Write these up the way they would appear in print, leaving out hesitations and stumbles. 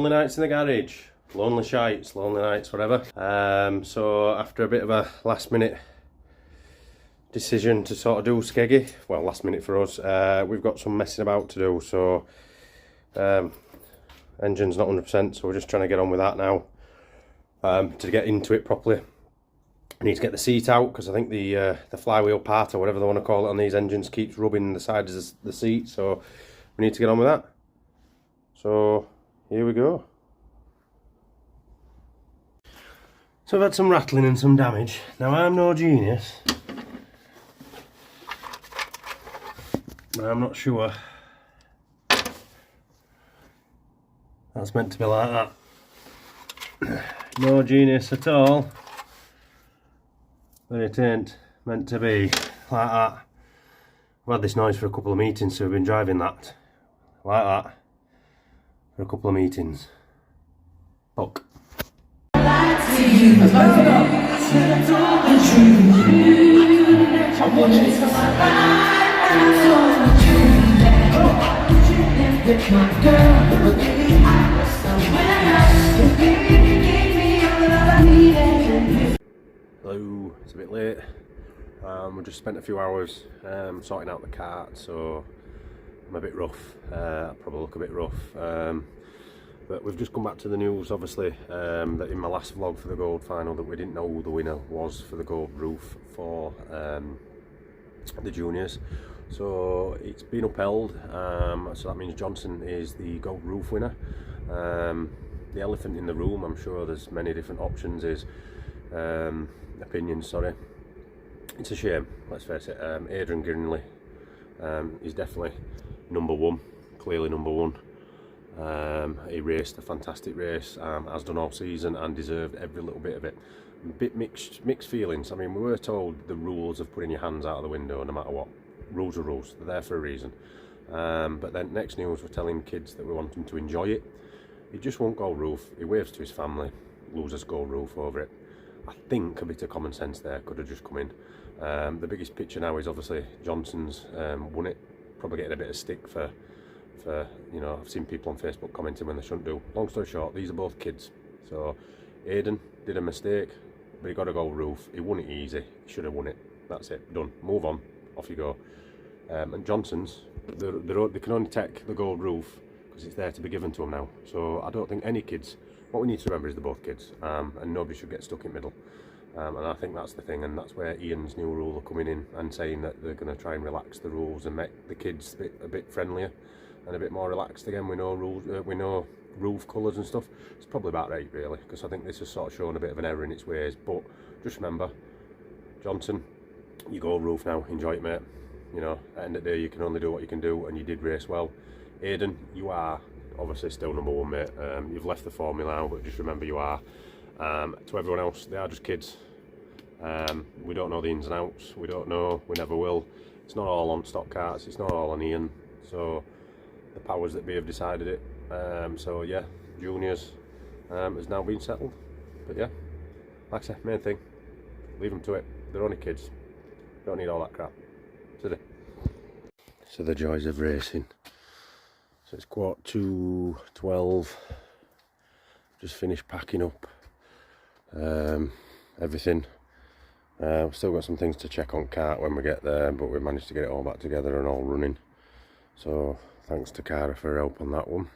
Lonely nights in the garage, lonely shites, lonely nights, whatever. So after a bit of a last minute decision to sort of do Skeggy, well, last minute for us, we've got some messing about to do. So engine's not 100%, so we're just trying to get on with that now. To get into it properly, I need to get the seat out, because I think the flywheel part, or whatever they want to call it, on these engines keeps rubbing the sides of the seat, so we need to get on with that. So here we go. So I've had some rattling and some damage. Now I'm no genius, but I'm not sure that's meant to be like that. No genius at all, but it ain't meant to be like that. I've had this noise for a couple of meetings, so we've been driving that like that for a couple of meetings. Fuck. Hello, it's a bit late. We just spent a few hours sorting out the kart, so I'm a bit rough. I probably look a bit rough. But we've just come back to the news, obviously, that in my last vlog for the gold final, that we didn't know who the winner was for the gold roof for the juniors. So it's been upheld, so that means Johnson is the gold roof winner. The elephant in the room, I'm sure there's many different options, is opinions, sorry. It's a shame, let's face it. Adrian Grinley is definitely number one, clearly number one. He raced a fantastic race, has done all season, and deserved every little bit of it. A bit mixed feelings. I mean, we were told the rules of putting your hands out of the window no matter what. Rules are rules, they're there for a reason. But then next news, we're telling kids that we want them to enjoy it. He just won't gold roof. He waves to his family, loses gold roof over it. I think a bit of common sense there could have just come in. The biggest picture now is obviously Johnson's won it. Probably getting a bit of stick for, you know, I've seen people on Facebook commenting when they shouldn't do. Long story short, these are both kids. So Aiden did a mistake, but he got a gold roof. He won it easy. He should have won it. That's it. Done. Move on. Off you go. And Johnson's, they can only take the gold roof because it's there to be given to them now. So I don't think any kids, what we need to remember is they're both kids, and nobody should get stuck in the middle. And I think that's the thing, and that's where Ian's new rule are coming in and saying that they're going to try and relax the rules and make the kids a bit friendlier and a bit more relaxed again. We know rules, we know roof colours and stuff. It's probably about right, really, because I think this has sort of shown a bit of an error in its ways. But just remember, Johnson, you go roof now, enjoy it, mate. You know, at the end of the day, you can only do what you can do, and you did race well. Aiden, you are obviously still number one, mate. You've left the formula now, but just remember you are. To everyone else, they are just kids. We don't know the ins and outs. We don't know. We never will. It's not all on stock karts. It's not all on Ian. So the powers that be have decided it. So yeah, juniors has now been settled. But yeah, like I said, main thing, leave them to it. They're only kids. Don't need all that crap. So the joys of racing. So it's 11:45. Just finished packing up everything. We've still got some things to check on kart when we get there, but we've managed to get it all back together and all running. So thanks to Cara for her help on that one.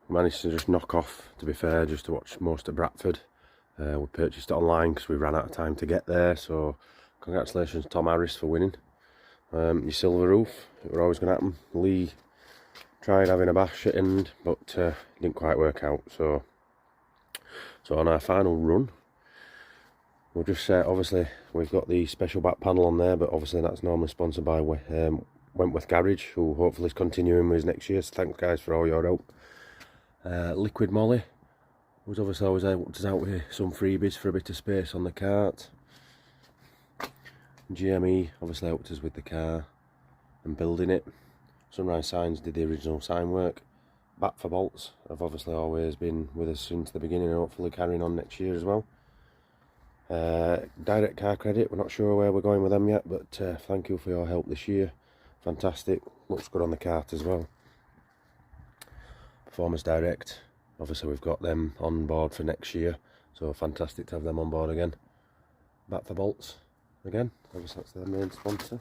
Managed to just knock off, to be fair, just to watch most of Bradford. We purchased it online because we ran out of time to get there, so congratulations Tom Harris for winning. Your silver roof, it was always going to happen. Lee tried having a bash at end, but it didn't quite work out. So on our final run, we'll just say, obviously we've got the special back panel on there, but obviously that's normally sponsored by Wentworth Garage, who hopefully is continuing with us next year. So thanks guys for all your help. Liquid Molly was obviously always helped us out with some freebies for a bit of space on the kart. GME obviously helped us with the car and building it. Sunrise Signs did the original sign work. Bat for Bolts have obviously always been with us since the beginning, and hopefully carrying on next year as well. Direct Car Credit, we're not sure where we're going with them yet, but thank you for your help this year. Fantastic, looks good on the kart as well. Performance Direct. Obviously we've got them on board for next year, so fantastic to have them on board again. Back for bolts again, obviously that's their main sponsor.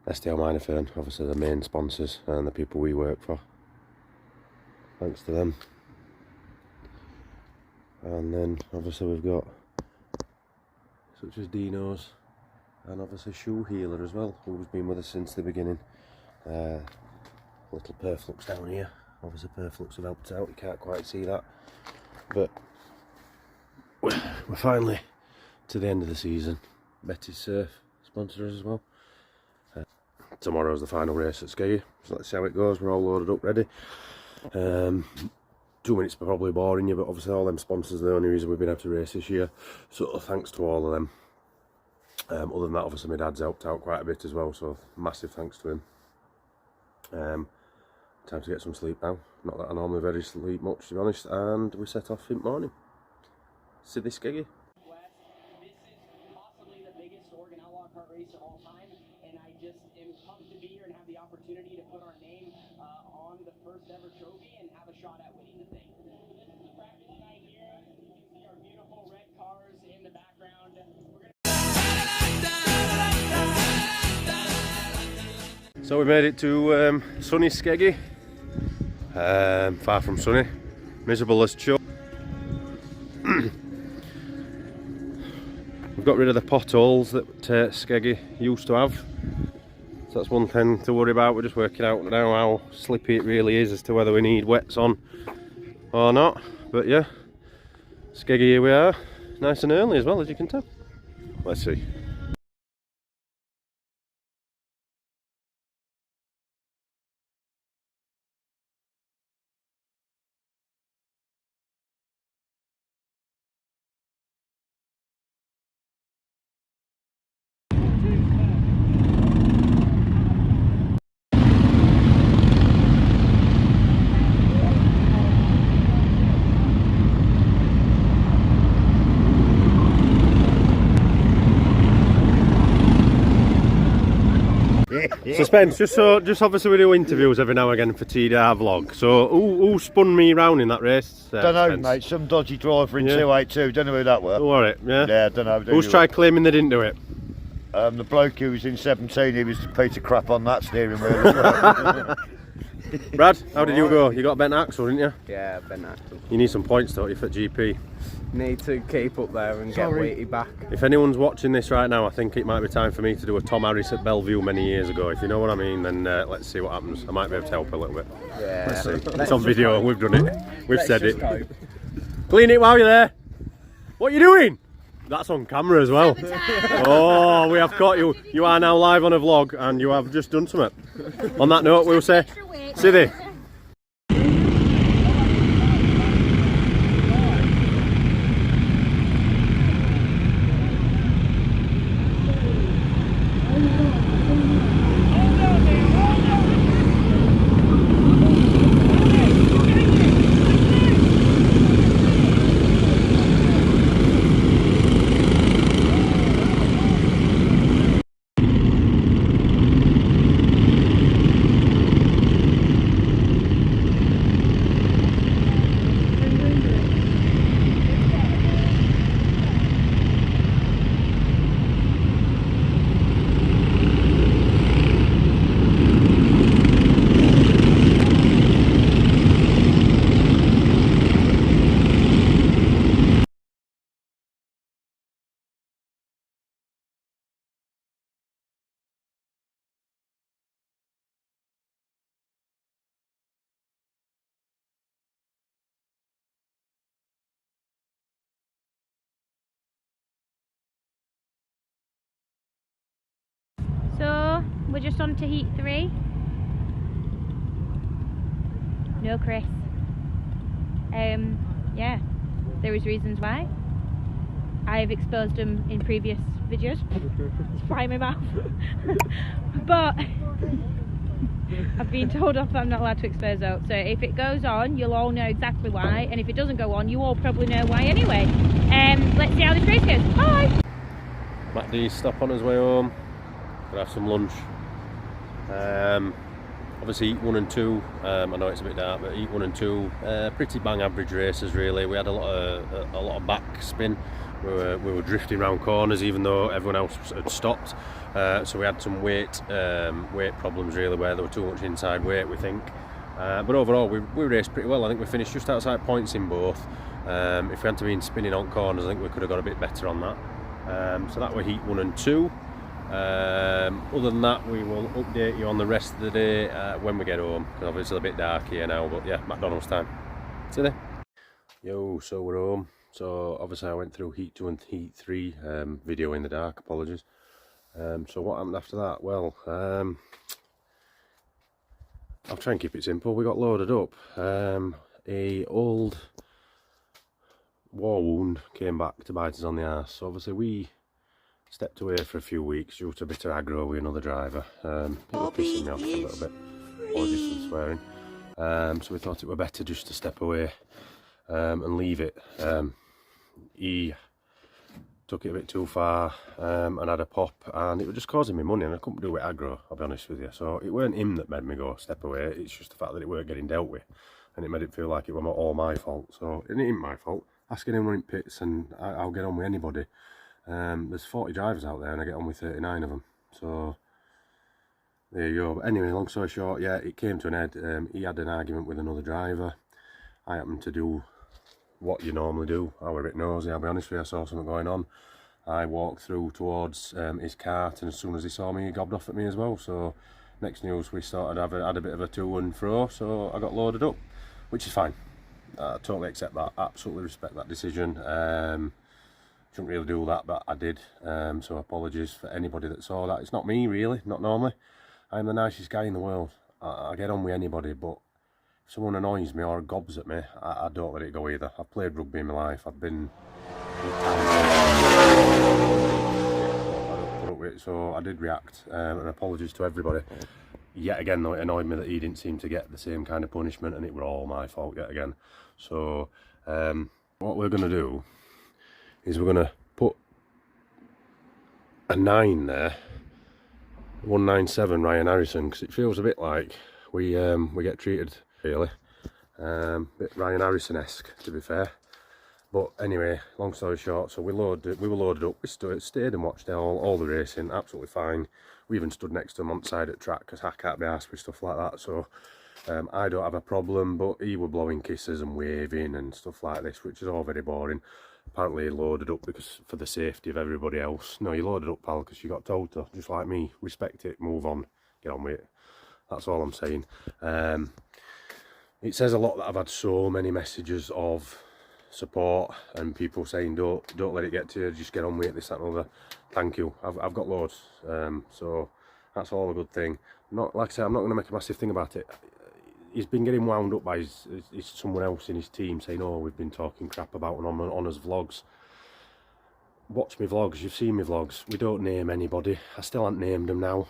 STL Minofern, obviously the main sponsors and the people we work for. Thanks to them. And then obviously we've got such as Dino's and obviously Shoe Healer as well, who's been with us since the beginning. Little Perflux down here, obviously Perflux have helped out, you can't quite see that, but we're finally to the end of the season. Betty's Surf sponsor us as well. Tomorrow's the final race at Skegness, so let's see how it goes. We're all loaded up ready. 2 minutes probably boring you, but obviously all them sponsors are the only reason we've been able to race this year, so thanks to all of them. Other than that, obviously my dad's helped out quite a bit as well, so massive thanks to him. Time to get some sleep now. Not that I normally very sleep much, to be honest, and we set off in the morning. See this Skegness. This is possibly the biggest Oregon Outlaw Kart race of all time, and I just am pumped to be here and have the opportunity to put our name on the first ever trophy and have a shot at winning the thing. This is the practice night here. You can see our beautiful red cars in the background. So we made it to sunny Skegness. Far from sunny, miserable as chuck. We've got rid of the potholes that Skegness used to have, so that's one thing to worry about. We're just working out now how slippy it really is as to whether we need wets on or not. But yeah, Skegness, here we are, nice and early as well, as you can tell. Let's see. Suspense, just obviously we do interviews every now and again for TDR vlog. So who spun me round in that race? Don't know, mate. Some dodgy driver in 282. Don't know who that were. Who were it? Yeah. Yeah, don't know. Who's tried claiming they didn't do it? The bloke who was in 17. He was a piece of crap on that steering wheel as well. Brad, how did you go? You got a bent axle, didn't you? Yeah, bent axle. You need some points, don't you, for GP? Need to keep up there and get weighty back. If anyone's watching this right now, I think it might be time for me to do a Tom Harris at Bellevue many years ago. If you know what I mean, then let's see what happens. I might be able to help a little bit. Yeah. Let's see. It's on video, we've done it. We've said it. Clean it while you're there. What are you doing? That's on camera as well. Oh, we have caught you. You are now live on a vlog and you have just done something. On that note, we'll say, see thee. So we're just on to heat 3. No Chris. Yeah, there is reasons why. I've exposed him in previous videos. It's fry in my mouth. But I've been told off that I'm not allowed to expose out. So if it goes on, you'll all know exactly why, and if it doesn't go on, you all probably know why anyway. Let's see how this race goes. Bye! Matt D's stop on his way home. Gonna have some lunch. obviously heat 1 and 2, I know it's a bit dark, but heat 1 and 2, pretty bang average races really. We had a lot of back spin. We were drifting around corners even though everyone else had stopped. So we had some weight problems really, where there were too much inside weight, we think. But overall we raced pretty well. I think we finished just outside points in both. If we hadn't been spinning on corners, I think we could have got a bit better on that. So that were heat 1 and 2. Other than that, we will update you on the rest of the day when we get home, because obviously it's a bit dark here now, but yeah, McDonald's time. See you there. Yo, so we're home. So obviously I went through heat 2 and heat 3, video in the dark, apologies. So what happened after that? Well, I'll try and keep it simple. We got loaded up. A old war wound came back to bite us on the arse. So obviously we stepped away for a few weeks due to a bit of aggro with another driver. People pissing me off a little bit. Apologies for the swearing. So we thought it were better just to step away and leave it. He took it a bit too far and had a pop, and it was just causing me money, and I couldn't do it aggro, I'll be honest with you. So it weren't him that made me go step away, it's just the fact that it weren't getting dealt with, and it made it feel like it was all my fault. So it ain't my fault. Ask anyone in pits and I'll get on with anybody. There's 40 drivers out there and I get on with 39 of them, so there you go. But anyway, long story short, yeah, it came to an end. He had an argument with another driver. I happened to do what you normally do. I was a bit nosy, I'll be honest with you. I saw something going on. I walked through towards his cart, and as soon as he saw me, he gobbed off at me as well. So next news, we started had a bit of a to and fro, so I got loaded up, which is fine. I totally accept that, absolutely respect that decision. Shouldn't really do that, but I did. So apologies for anybody that saw that. It's not me really, not normally. I'm the nicest guy in the world. I get on with anybody, but if someone annoys me or gobs at me, I don't let it go either. I've played rugby in my life. I've been... So I did react, and apologies to everybody. Yet again though, it annoyed me that he didn't seem to get the same kind of punishment, and it were all my fault yet again. So what we're going to do is we're going to put a 9 there, 197 Ryan Harrison, because it feels a bit like we get treated really, bit Ryan Harrison-esque to be fair. But anyway, long story short, so we were loaded up, we stayed and watched all the racing, absolutely fine. We even stood next to him on the side of the track because I can't be arsed with stuff like that. So I don't have a problem, but he were blowing kisses and waving and stuff like this, which is all very boring. Apparently he loaded up because for the safety of everybody else. No, you loaded up, pal, because you got told to, just like me. Respect it, move on, get on with it. That's all I'm saying. It says a lot that I've had so many messages of support and people saying don't let it get to you, just get on with it, this, that and other. Thank you. I've got loads. So that's all a good thing. Not like I say, I'm not going to make a massive thing about it. He's been getting wound up by his someone else in his team saying, oh, we've been talking crap about him on his vlogs. Watch me vlogs, you've seen me vlogs. We don't name anybody. I still haven't named them now.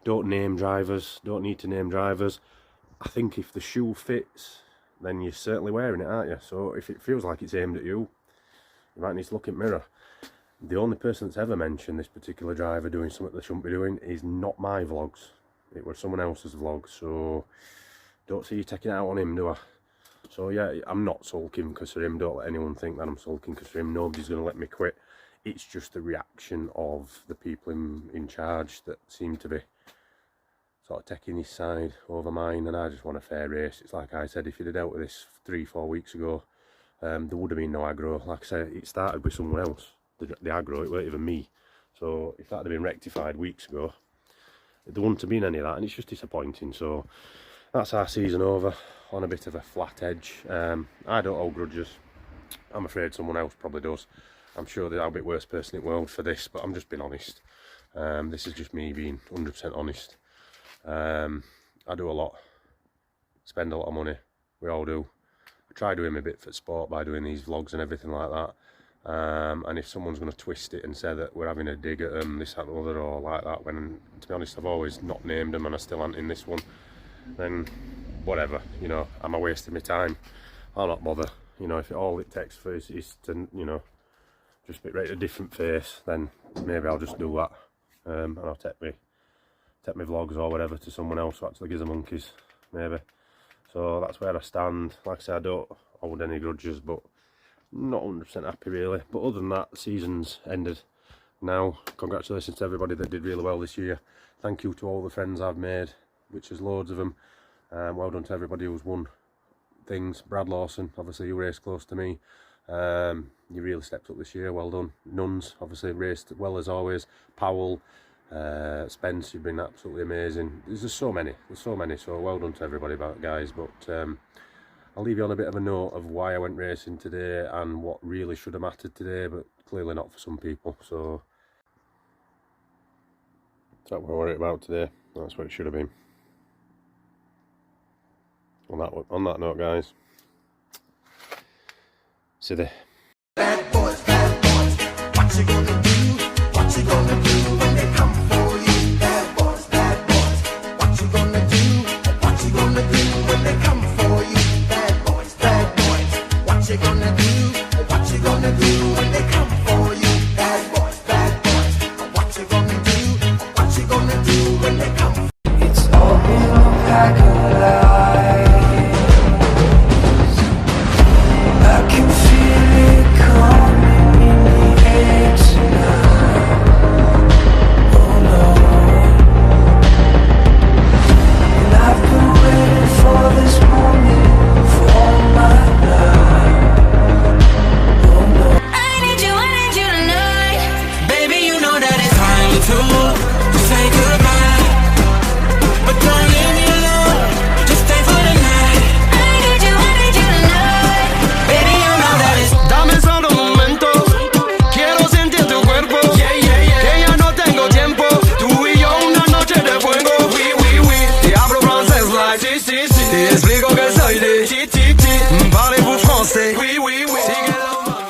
Don't name drivers, don't need to name drivers. I think if the shoe fits, then you're certainly wearing it, aren't you? So if it feels like it's aimed at you, you might need to look in the mirror. The only person that's ever mentioned this particular driver doing something they shouldn't be doing is not my vlogs. It was someone else's vlog, so don't see you taking it out on him, do I? So yeah, I'm not sulking because of him. Don't let anyone think that I'm sulking because of him. Nobody's going to let me quit. It's just the reaction of the people in charge that seem to be sort of taking his side over mine, and I just want a fair race. It's like I said, if you'd have dealt with this 3-4 weeks ago, there would have been no aggro. Like I said, it started with someone else, the aggro, it weren't even me. So if that had been rectified weeks ago, there wouldn't have been any of that, and it's just disappointing. So that's our season over on a bit of a flat edge. I don't hold grudges. I'm afraid someone else probably does. I'm sure there's a bit worse person in the world for this, but I'm just being honest. This is just me being 100% honest. I do a lot, spend a lot of money, we all do. I try doing a bit for sport by doing these vlogs and everything like that. And if someone's going to twist it and say that we're having a dig at them, this, that and other, or like that, when to be honest I've always not named them and I still aren't in this one, then whatever, you know, am I wasting my time? I'll not bother. You know, if all it takes for is to, you know, just be right a different face, then maybe I'll just do that. And I'll take take my vlogs or whatever to someone else who actually gives the monkeys, maybe. So that's where I stand. Like I say, I don't hold any grudges, but not 100% happy really. But other than that, the season's ended now. Congratulations to everybody that did really well this year. Thank you to all the friends I've made, which is loads of them. Well done to everybody who's won things. Brad Lawson, obviously you raced close to me. You really stepped up this year, well done. Nuns, obviously raced well as always. Powell, Spence, you've been absolutely amazing. There's just so many, so well done to everybody, guys. But I'll leave you on a bit of a note of why I went racing today and what really should have mattered today, but clearly not for some people. So that's what we're worried about today. That's what it should have been. On that note, guys, see there. Bad boys, what you gonna do? What you gonna do when they come for you? Bad boys, what you gonna do? What you gonna do when they come for you? Bad boys, what you gonna do? What you gonna do when they come for you? Bad boys, what you gonna do? What you gonna do when they come for you? It's all been a pack of lies. I can feel it coming in the air tonight. Oh no. And I've been waiting for this moment for all my life. Oh no. I need you tonight. Baby, you know that it's time to say goodbye. But don't leave me alone. Just stay for the night. I need you tonight. Baby, you know that it's. Dame solo un momento. Quiero sentir tu cuerpo. Que ya no tengo tiempo. Tú y yo una noche de fuego. Oui. Te hablo francés like. Si. Te explico que soy de. Parlez-vous français? Oui. Sigue la mano.